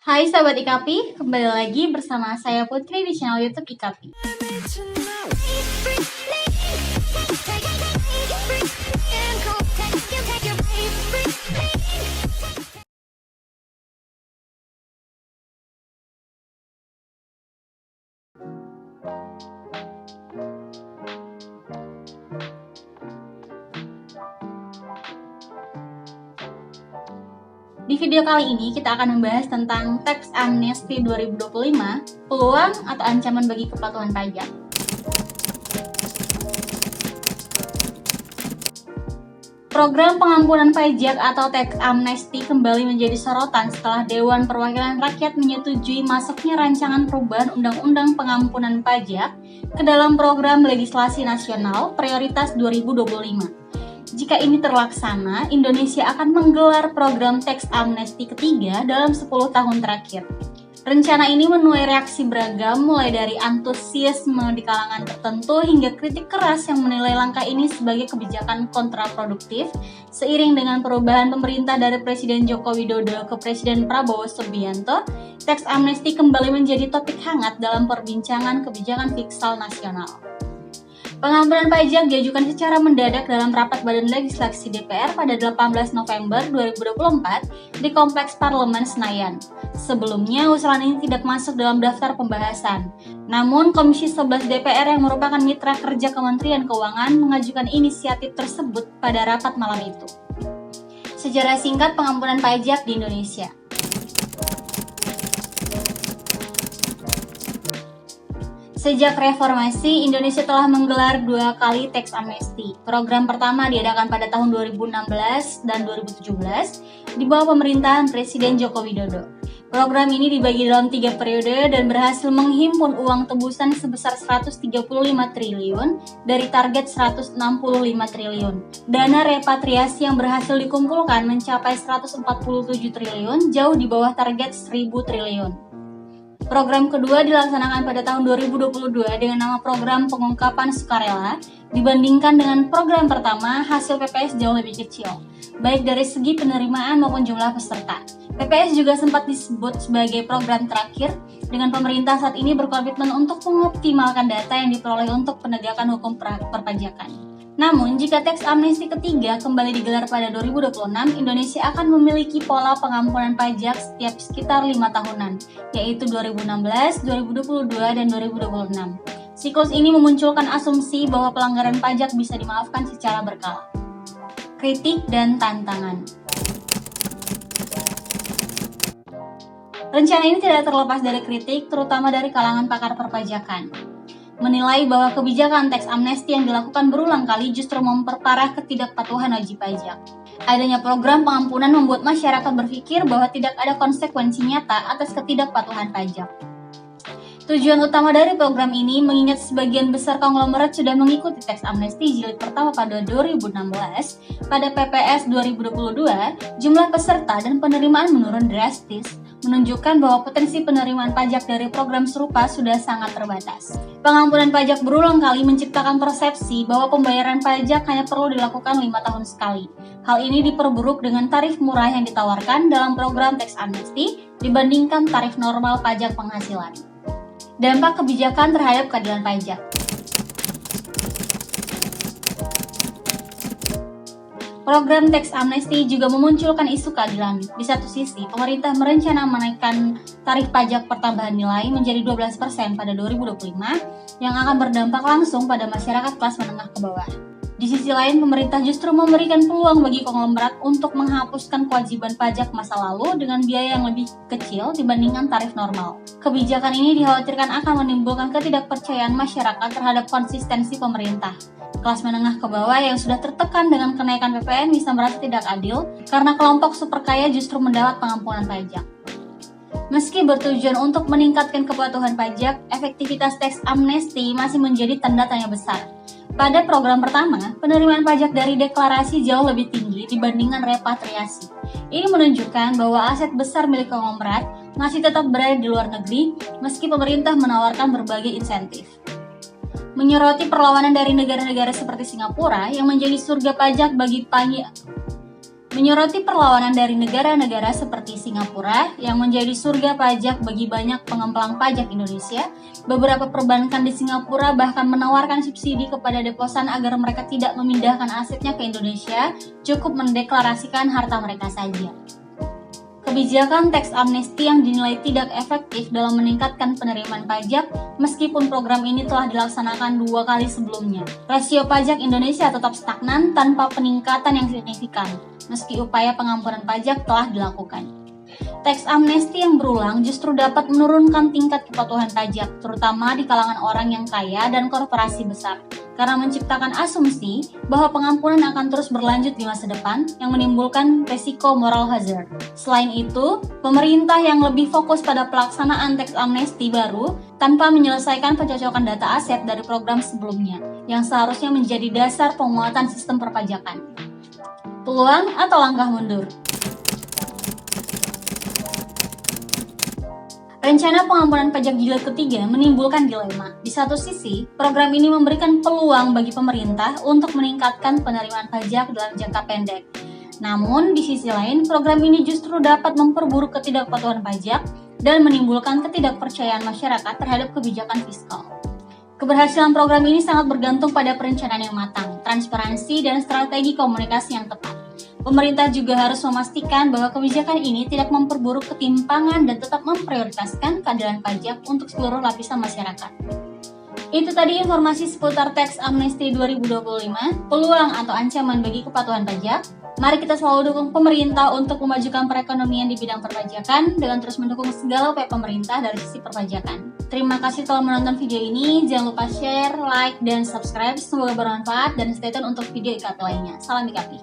Hai Sahabat IKAPI, kembali lagi bersama saya Putri di channel YouTube IKAPI. Di video kali ini kita akan membahas tentang Tax Amnesty 2025, peluang atau ancaman bagi kepatuhan pajak. Program pengampunan pajak atau Tax Amnesty kembali menjadi sorotan setelah Dewan Perwakilan Rakyat menyetujui masuknya rancangan perubahan Undang-Undang Pengampunan Pajak ke dalam program legislasi nasional prioritas 2025. Jika ini terlaksana, Indonesia akan menggelar program Tax Amnesty ketiga dalam 10 tahun terakhir. Rencana ini menuai reaksi beragam, mulai dari antusiasme di kalangan tertentu hingga kritik keras yang menilai langkah ini sebagai kebijakan kontraproduktif. Seiring dengan perubahan pemerintah dari Presiden Joko Widodo ke Presiden Prabowo Subianto, Tax Amnesty kembali menjadi topik hangat dalam perbincangan kebijakan fiskal nasional. Pengampunan pajak diajukan secara mendadak dalam rapat Badan Legislasi DPR pada 18 November 2024 di Kompleks Parlemen Senayan. Sebelumnya, usulan ini tidak masuk dalam daftar pembahasan. Namun, Komisi 11 DPR yang merupakan mitra kerja Kementerian Keuangan mengajukan inisiatif tersebut pada rapat malam itu. Sejarah singkat pengampunan pajak di Indonesia. Sejak reformasi, Indonesia telah menggelar 2 kali Tax Amnesty. Program pertama diadakan pada tahun 2016 dan 2017 di bawah pemerintahan Presiden Joko Widodo. Program ini dibagi dalam 3 periode dan berhasil menghimpun uang tebusan sebesar 135 triliun dari target 165 triliun. Dana repatriasi yang berhasil dikumpulkan mencapai 147 triliun, jauh di bawah target 1000 triliun. Program kedua dilaksanakan pada tahun 2022 dengan nama Program Pengungkapan Sukarela. Dibandingkan dengan program pertama, hasil PPS jauh lebih kecil, baik dari segi penerimaan maupun jumlah peserta. PPS juga sempat disebut sebagai program terakhir, dengan pemerintah saat ini berkomitmen untuk mengoptimalkan data yang diperoleh untuk penegakan hukum perpajakan. Namun, jika Tax Amnesty ketiga kembali digelar pada 2026, Indonesia akan memiliki pola pengampunan pajak setiap sekitar 5 tahunan, yaitu 2016, 2022, dan 2026. Siklus ini memunculkan asumsi bahwa pelanggaran pajak bisa dimaafkan secara berkala. Kritik dan tantangan. Rencana ini tidak terlepas dari kritik, terutama dari kalangan pakar perpajakan. Menilai bahwa kebijakan Tax Amnesty yang dilakukan berulang kali justru memperparah ketidakpatuhan wajib pajak. Adanya program pengampunan membuat masyarakat berpikir bahwa tidak ada konsekuensi nyata atas ketidakpatuhan pajak. Tujuan utama dari program ini mengingat sebagian besar konglomerat sudah mengikuti Tax Amnesty jilid pertama pada 2016, pada PPS 2022, jumlah peserta dan penerimaan menurun drastis, menunjukkan bahwa potensi penerimaan pajak dari program serupa sudah sangat terbatas. Pengampunan pajak berulang kali menciptakan persepsi bahwa pembayaran pajak hanya perlu dilakukan 5 tahun sekali. Hal ini diperburuk dengan tarif murah yang ditawarkan dalam program Tax Amnesty dibandingkan tarif normal pajak penghasilan. Dampak kebijakan terhadap keadilan pajak. Program Tax Amnesty juga memunculkan isu keadilan. Di satu sisi, pemerintah merencana menaikkan tarif pajak pertambahan nilai menjadi 12% pada 2025 yang akan berdampak langsung pada masyarakat kelas menengah ke bawah. Di sisi lain, pemerintah justru memberikan peluang bagi konglomerat untuk menghapuskan kewajiban pajak masa lalu dengan biaya yang lebih kecil dibandingkan tarif normal. Kebijakan ini dikhawatirkan akan menimbulkan ketidakpercayaan masyarakat terhadap konsistensi pemerintah. Kelas menengah ke bawah yang sudah tertekan dengan kenaikan PPN bisa merasa tidak adil karena kelompok super kaya justru mendapat pengampunan pajak. Meski bertujuan untuk meningkatkan kepatuhan pajak, efektivitas Tax Amnesty masih menjadi tanda tanya besar. Pada program pertama, penerimaan pajak dari deklarasi jauh lebih tinggi dibandingkan repatriasi. Ini menunjukkan bahwa aset besar milik konglomerat masih tetap berada di luar negeri meski pemerintah menawarkan berbagai insentif. Menyoroti perlawanan dari negara-negara seperti Singapura yang menjadi surga pajak bagi Menyoroti perlawanan dari negara-negara seperti Singapura yang menjadi surga pajak bagi banyak pengemplang pajak Indonesia, beberapa perbankan di Singapura bahkan menawarkan subsidi kepada deposan agar mereka tidak memindahkan asetnya ke Indonesia, cukup mendeklarasikan harta mereka saja. Kebijakan teks amnesti yang dinilai tidak efektif dalam meningkatkan penerimaan pajak, meskipun program ini telah dilaksanakan 2 kali sebelumnya. Rasio pajak Indonesia tetap stagnan tanpa peningkatan yang signifikan, meski upaya pengampunan pajak telah dilakukan. Teks amnesti yang berulang justru dapat menurunkan tingkat kepatuhan pajak, terutama di kalangan orang yang kaya dan korporasi besar, karena menciptakan asumsi bahwa pengampunan akan terus berlanjut di masa depan yang menimbulkan resiko moral hazard. Selain itu, pemerintah yang lebih fokus pada pelaksanaan teks amnesti baru tanpa menyelesaikan pencocokan data aset dari program sebelumnya, yang seharusnya menjadi dasar penguatan sistem perpajakan. Peluang atau langkah mundur? Rencana pengampunan pajak jilid ketiga menimbulkan dilema. Di satu sisi, program ini memberikan peluang bagi pemerintah untuk meningkatkan penerimaan pajak dalam jangka pendek. Namun, di sisi lain, program ini justru dapat memperburuk ketidakpatuhan pajak dan menimbulkan ketidakpercayaan masyarakat terhadap kebijakan fiskal. Keberhasilan program ini sangat bergantung pada perencanaan yang matang, transparansi, dan strategi komunikasi yang tepat. Pemerintah juga harus memastikan bahwa kebijakan ini tidak memperburuk ketimpangan dan tetap memprioritaskan keadilan pajak untuk seluruh lapisan masyarakat. Itu tadi informasi seputar teks amnesti 2025, peluang atau ancaman bagi kepatuhan pajak. Mari kita selalu dukung pemerintah untuk memajukan perekonomian di bidang perpajakan dengan terus mendukung segala upaya pemerintah dari sisi perpajakan. Terima kasih telah menonton video ini. Jangan lupa share, like, dan subscribe. Semoga bermanfaat dan stay tune untuk video IKP lainnya. Salam IKP.